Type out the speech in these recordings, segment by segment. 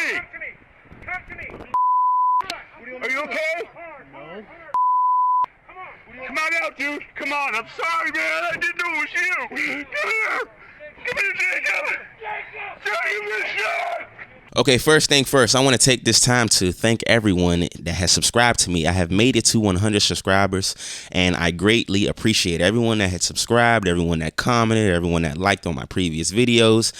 me! Come to me! Are you okay? No. Come on out, dude. Come on. I'm sorry, man. I didn't know it was you. Come here. Come here, Jacob. Jacob, you're shot. Okay, first thing first, I want to take this time to thank everyone that has subscribed to me. I have made it to 100 subscribers, and I greatly appreciate everyone that had subscribed, everyone that commented, everyone that liked on my previous videos.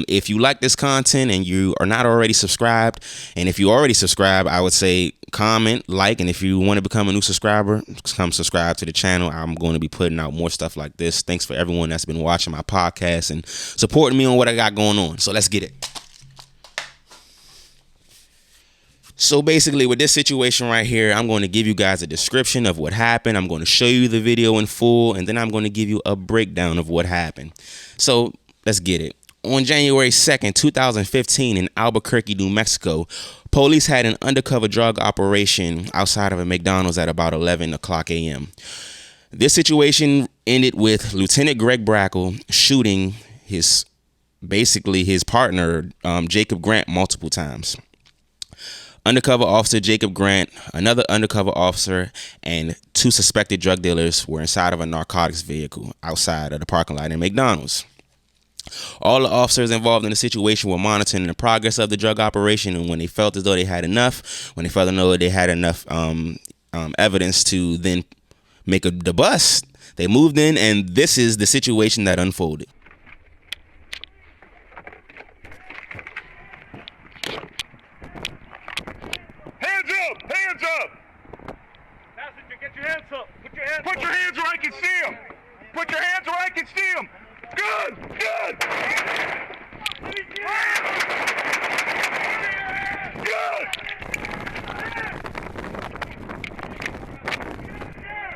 If you like this content and you are not already subscribed, and if you already subscribed, I would say comment, like, and if you want to become a new subscriber, come subscribe to the channel. I'm going to be putting out more stuff like this. Thanks for everyone that's been watching my podcast and supporting me on what I got going on. So let's get it. So basically with this situation right here, I'm going to give you guys a description of what happened. I'm going to show you the video in full, and then I'm going to give you a breakdown of what happened. So let's get it. On January 2nd, 2015 in Albuquerque, New Mexico, police had an undercover drug operation outside of a McDonald's at about 11 o'clock a.m. This situation ended with Lieutenant Greg Brachle shooting his partner, Jacob Grant, multiple times. Undercover officer Jacob Grant, another undercover officer, and two suspected drug dealers were inside of a narcotics vehicle outside of the parking lot in McDonald's. All the officers involved in the situation were monitoring the progress of the drug operation, and when they felt as though they had enough, evidence to then make the bust, they moved in, and this is the situation that unfolded. Hands up! Passenger, get your hands up! Put your hands up! Put your hands where I can see them! Put your hands where I can see them! Good! Good! Good!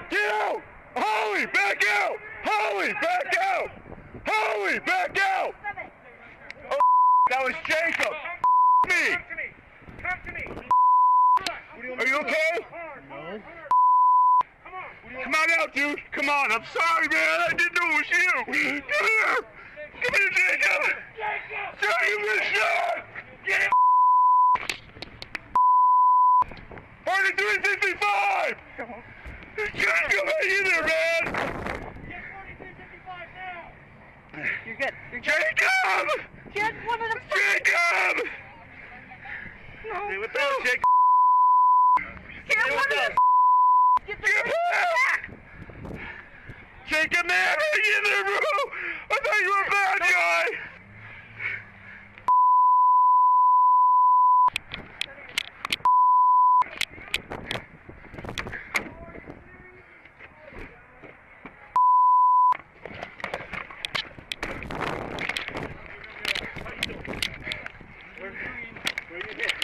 Get out! Holly, back out! Holly, back out! Holly, back out! Oh, that was Jacob! Me! Come to me! Are you okay? No. Come on out, dude. Come on. I'm sorry, man. I didn't know it was you. Come here. Come here, Jacob. Jacob, you're shot. Get him. 4355. Jacob, how you there, man? Get 4355 now! You're good. You're good. Jacob. Get one of them. Jacob. Hey, what's up, Jacob? Get one of them. Get the Get back. Jacob, man, hang in there, bro. I thought you were a bad guy.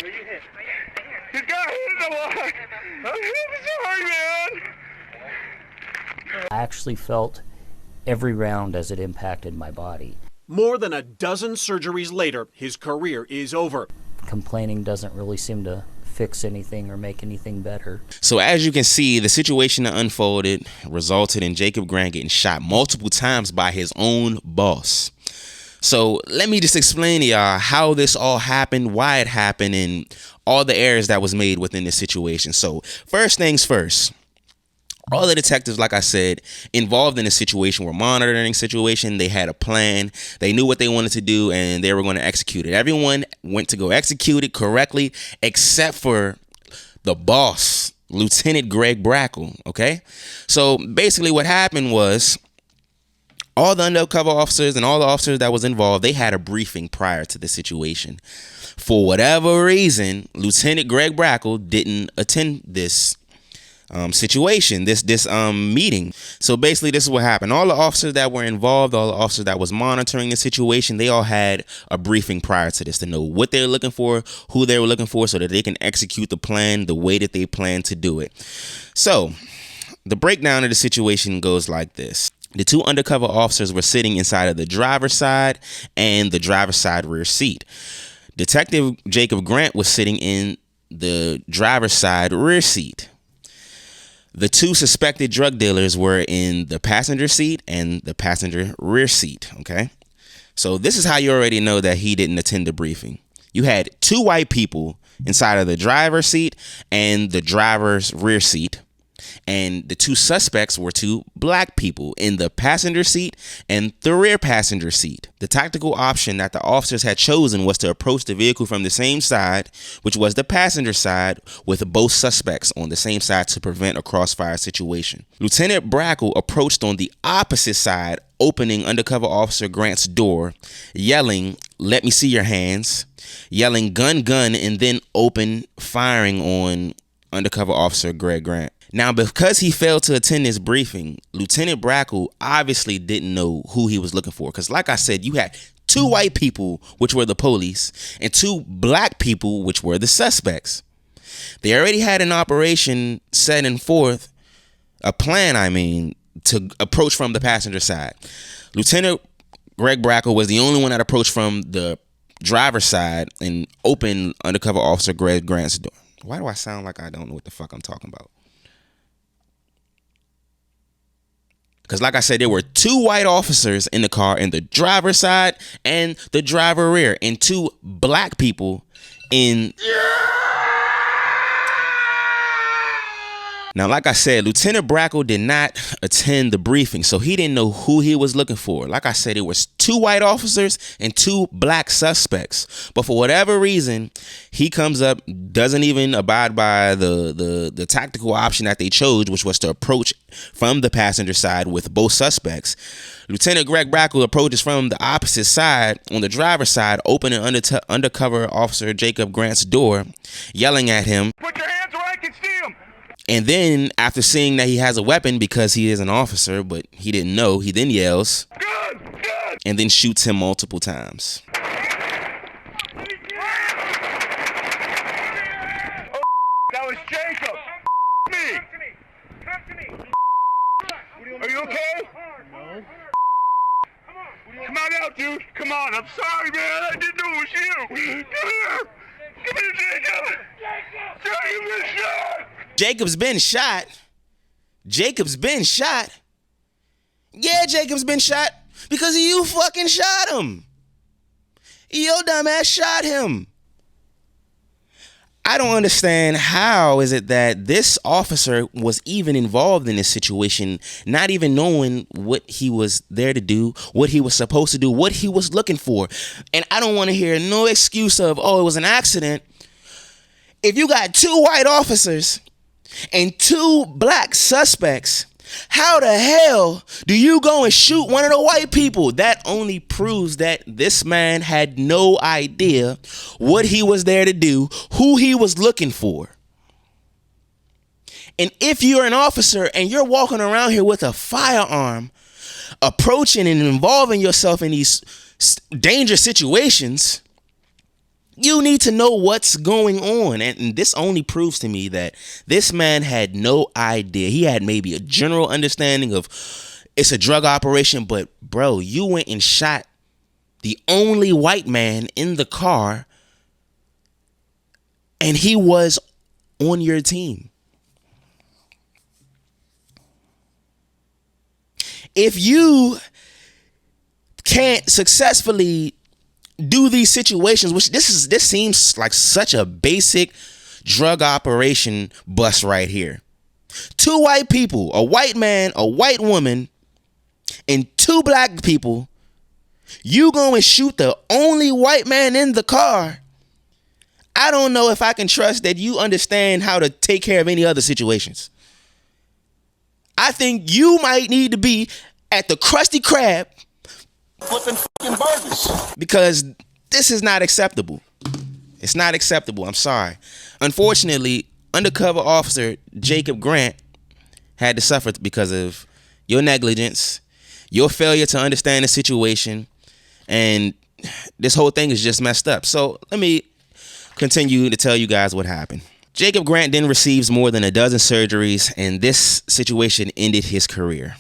Where you hit? He's got hit in the line. I'm sorry, man. I actually felt every round as it impacted my body. More than a dozen surgeries later, his career is over. Complaining doesn't really seem to fix anything or make anything better. So as you can see, the situation that unfolded resulted in Jacob Grant getting shot multiple times by his own boss. So let me just explain to y'all how this all happened, why it happened, and all the errors that was made within this situation. So first things first, all the detectives, like I said, involved in the situation were monitoring the situation. They had a plan. They knew what they wanted to do, and they were going to execute it. Everyone went to go execute it correctly, except for the boss, Lieutenant Greg Brachle. Okay, so basically what happened was, all the undercover officers and all the officers that was involved, they had a briefing prior to the situation. For whatever reason, Lieutenant Greg Brachle didn't attend this situation, this meeting. So basically this is what happened. All the officers that were involved, all the officers that was monitoring the situation, they all had a briefing prior to this to know what they were looking for, who they were looking for, so that they can execute the plan the way that they plan to do it. So the breakdown of the situation goes like this. The two undercover officers were sitting inside of the driver's side and the driver's side rear seat. Detective Jacob Grant was sitting in the driver's side rear seat. The two suspected drug dealers were in the passenger seat and the passenger rear seat. Okay, so this is how you already know that he didn't attend the briefing. You had 2 white people inside of the driver's seat and the driver's rear seat. And the 2 suspects were 2 black people in the passenger seat and the rear passenger seat. The tactical option that the officers had chosen was to approach the vehicle from the same side, which was the passenger side, with both suspects on the same side to prevent a crossfire situation. Lieutenant Brachle approached on the opposite side, opening Undercover Officer Grant's door, yelling, "Let me see your hands," yelling "gun, gun," and then firing on Undercover Officer Greg Grant. Now, because he failed to attend this briefing, Lieutenant Brachle obviously didn't know who he was looking for. Because like I said, you had 2 white people, which were the police, and 2 black people, which were the suspects. They already had an operation setting forth, a plan, to approach from the passenger side. Lieutenant Greg Brachle was the only one that approached from the driver's side and opened Undercover Officer Greg Grant's door. Why do I sound like I don't know what the fuck I'm talking about? Because like I said, there were 2 white officers in the car in the driver's side and the driver rear, and 2 black people in... Now, like I said, Lieutenant Brachle did not attend the briefing, so he didn't know who he was looking for. Like I said, it was 2 white officers and 2 black suspects. But for whatever reason, he comes up, doesn't even abide by the tactical option that they chose, which was to approach from the passenger side with both suspects. Lieutenant Greg Brachle approaches from the opposite side on the driver's side, opening Undercover Officer Jacob Grant's door, yelling at him, Put your hands where I can see them. and then after seeing that he has a weapon because he is an officer, but he didn't know, he then yells, Good, good. and then shoots him multiple times. That was Jacob. Me. Come to me. Are you okay? No. Come on out, dude. Come on. I'm sorry, man. I didn't know it was you. Come here. Come here, Jacob. Jacob been shot. Jacob's been shot. Jacob's been shot. Yeah, Jacob's been shot because you fucking shot him. Your dumb ass shot him. I don't understand how is it that this officer was even involved in this situation, not even knowing what he was there to do, what he was supposed to do, what he was looking for. And I don't want to hear no excuse of, oh, it was an accident. If you got 2 white officers and 2 black suspects, how the hell do you go and shoot one of the white people? That only proves that this man had no idea what he was there to do, who he was looking for. And if you're an officer and you're walking around here with a firearm, approaching and involving yourself in these dangerous situations, you need to know what's going on. And this only proves to me that this man had no idea. He had maybe a general understanding of it's a drug operation, but bro, you went and shot the only white man in the car, and he was on your team. If you can't successfully do these situations, which this seems like such a basic drug operation bust right here. 2 white people, a white man, a white woman, and 2 black people. You go and shoot the only white man in the car. I don't know if I can trust that you understand how to take care of any other situations. I think you might need to be at the Krusty Krab flipping fucking burgers, because this is not acceptable. It's not acceptable. I'm sorry. Unfortunately, Undercover Officer Jacob Grant had to suffer because of your negligence, your failure to understand the situation, and this whole thing is just messed up. So let me continue to tell you guys what happened. Jacob Grant then receives more than a dozen surgeries, and this situation ended his career.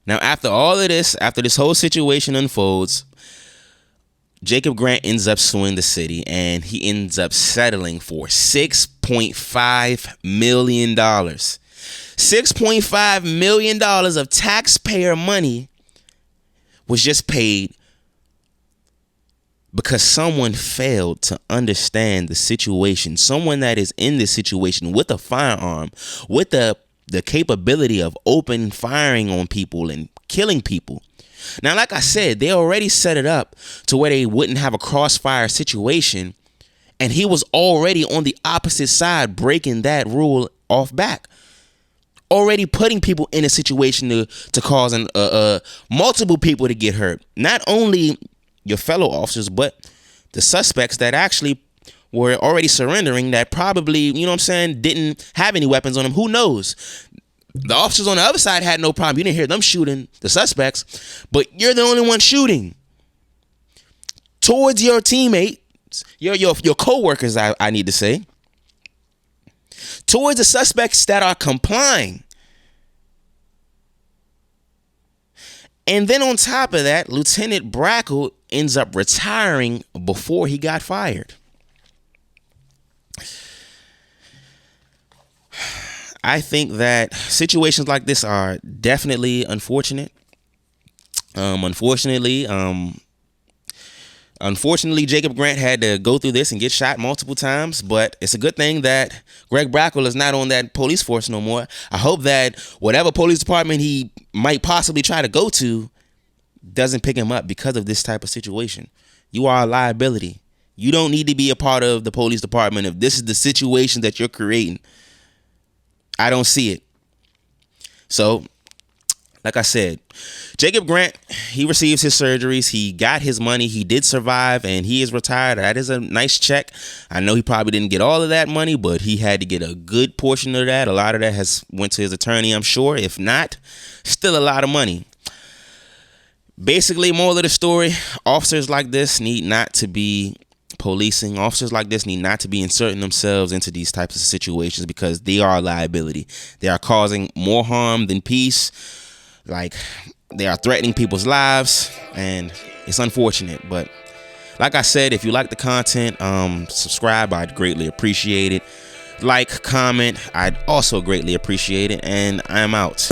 Now, after all of this, after this whole situation unfolds, Jacob Grant ends up suing the city, and he ends up settling for $6.5 million. $6.5 million of taxpayer money was just paid because someone failed to understand the situation. Someone that is in this situation with a firearm, with the capability of open firing on people and killing people. Now, like I said, they already set it up to where they wouldn't have a crossfire situation, and he was already on the opposite side, breaking that rule off back, already putting people in a situation to cause multiple people to get hurt. Not only your fellow officers, but the suspects that actually were already surrendering, that probably, you know what I'm saying, didn't have any weapons on them. Who knows? The officers on the other side had no problem. You didn't hear them shooting the suspects, but you're the only one shooting towards your teammates, your co-workers, I need to say, towards the suspects that are complying. And then on top of that, Lieutenant Brachle ends up retiring before he got fired. I think that situations like this are definitely unfortunate. Unfortunately, Jacob Grant had to go through this and get shot multiple times, but it's a good thing that Greg Brachle is not on that police force no more. I hope that whatever police department he might possibly try to go to doesn't pick him up because of this type of situation. You are a liability. You don't need to be a part of the police department if this is the situation that you're creating. I don't see it. So, like I said, Jacob Grant, he receives his surgeries. He got his money. He did survive, and he is retired. That is a nice check. I know he probably didn't get all of that money, but he had to get a good portion of that. A lot of that has went to his attorney, I'm sure. If not, still a lot of money. Basically, moral of the story, officers like this need not to be policing. Officers like this need not to be inserting themselves into these types of situations because they are a liability. They are causing more harm than peace. Like, they are threatening people's lives, and it's unfortunate. But like I said, if you like the content, subscribe. I'd greatly appreciate it. Like, comment, I'd also greatly appreciate it. And I'm out.